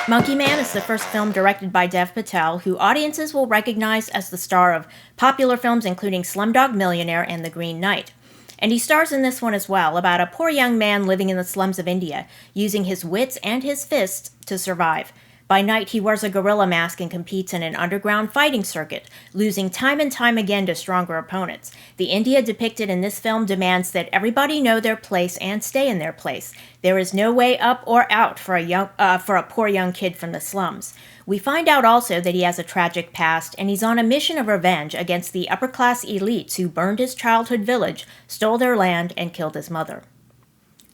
Monkey Man is the first film directed by Dev Patel, who audiences will recognize as the star of popular films including Slumdog, Millionaire, and The Green Knight. And he stars in this one as well, about a poor young man living in the slums of India, using his wits and his fists to survive. By night, he wears a gorilla mask and competes in an underground fighting circuit, losing time and time again to stronger opponents. The India depicted in this film demands that everybody know their place and stay in their place. There is no way up or out for a poor young kid from the slums. We find out also that he has a tragic past, and he's on a mission of revenge against the upper-class elites who burned his childhood village, stole their land, and killed his mother.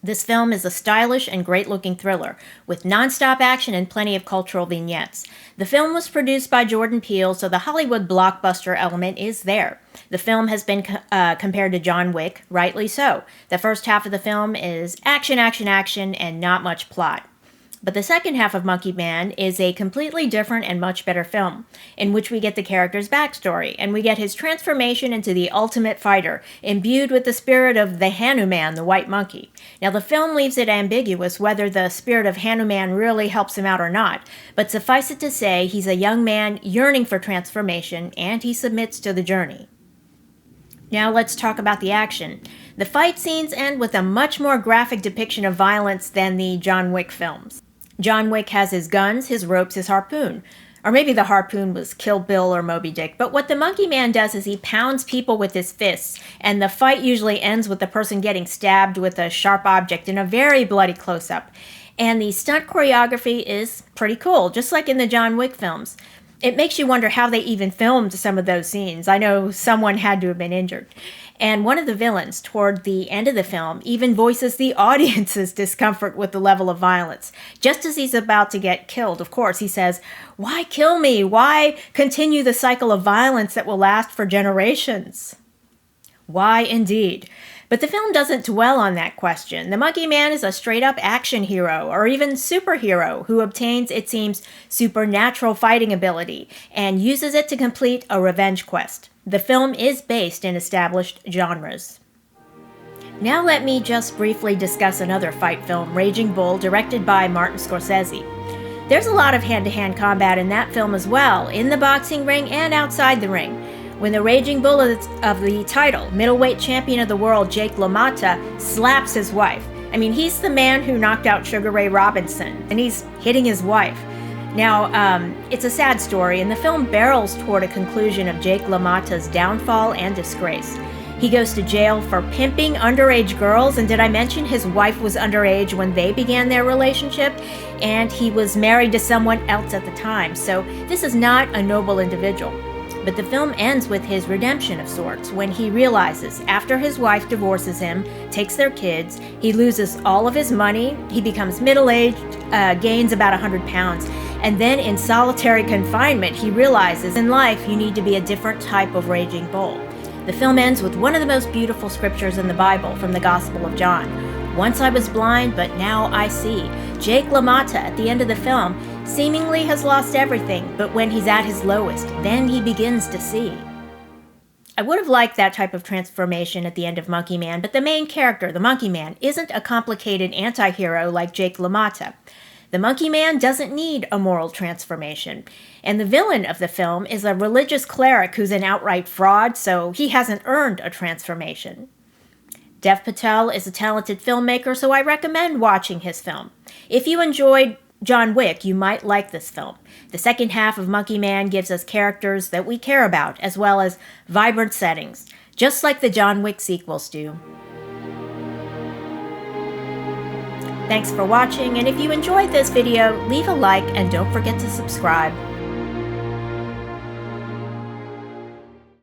This film is a stylish and great-looking thriller, with non-stop action and plenty of cultural vignettes. The film was produced by Jordan Peele, so the Hollywood blockbuster element is there. The film has been compared to John Wick, rightly so. The first half of the film is action, action, action, and not much plot. But the second half of Monkey Man is a completely different and much better film, in which we get the character's backstory, and we get his transformation into the ultimate fighter, imbued with the spirit of the Hanuman, the white monkey. Now, the film leaves it ambiguous whether the spirit of Hanuman really helps him out or not, but suffice it to say, he's a young man yearning for transformation, and he submits to the journey. Now let's talk about the action. The fight scenes end with a much more graphic depiction of violence than the John Wick films. John Wick has his guns, his ropes, his harpoon. Or maybe the harpoon was Kill Bill or Moby Dick. But what the Monkey Man does is he pounds people with his fists, and the fight usually ends with the person getting stabbed with a sharp object in a very bloody close-up. And the stunt choreography is pretty cool, just like in the John Wick films. It makes you wonder how they even filmed some of those scenes. I know someone had to have been injured. And one of the villains, toward the end of the film, even voices the audience's discomfort with the level of violence. Just as he's about to get killed, of course, he says, "Why kill me? Why continue the cycle of violence that will last for generations?" Why indeed? But the film doesn't dwell on that question. The Monkey Man is a straight-up action hero, or even superhero, who obtains, it seems, supernatural fighting ability, and uses it to complete a revenge quest. The film is based in established genres. Now let me just briefly discuss another fight film, Raging Bull, directed by Martin Scorsese. There's a lot of hand-to-hand combat in that film as well, in the boxing ring and outside the ring. When the Raging Bull of the title, middleweight champion of the world, Jake LaMotta, slaps his wife. I mean, he's the man who knocked out Sugar Ray Robinson, and he's hitting his wife. Now, it's a sad story, and the film barrels toward a conclusion of Jake LaMotta's downfall and disgrace. He goes to jail for pimping underage girls, and did I mention his wife was underage when they began their relationship? And he was married to someone else at the time, so this is not a noble individual. But the film ends with his redemption of sorts, when he realizes, after his wife divorces him, takes their kids, he loses all of his money, he becomes middle-aged, gains about 100 pounds, and then in solitary confinement, he realizes in life you need to be a different type of raging bull. The film ends with one of the most beautiful scriptures in the Bible from the Gospel of John. "Once I was blind, but now I see." Jake LaMotta, at the end of the film, seemingly has lost everything, but when he's at his lowest, then he begins to see. I would have liked that type of transformation at the end of Monkey Man, but the main character, the Monkey Man, isn't a complicated anti-hero like Jake LaMotta. The Monkey Man doesn't need a moral transformation, and the villain of the film is a religious cleric who's an outright fraud, so he hasn't earned a transformation. Dev Patel is a talented filmmaker, so I recommend watching his film. If you enjoyed John Wick, you might like this film. The second half of Monkey Man gives us characters that we care about, as well as vibrant settings, just like the John Wick sequels do. Thanks for watching, and if you enjoyed this video, leave a like and don't forget to subscribe.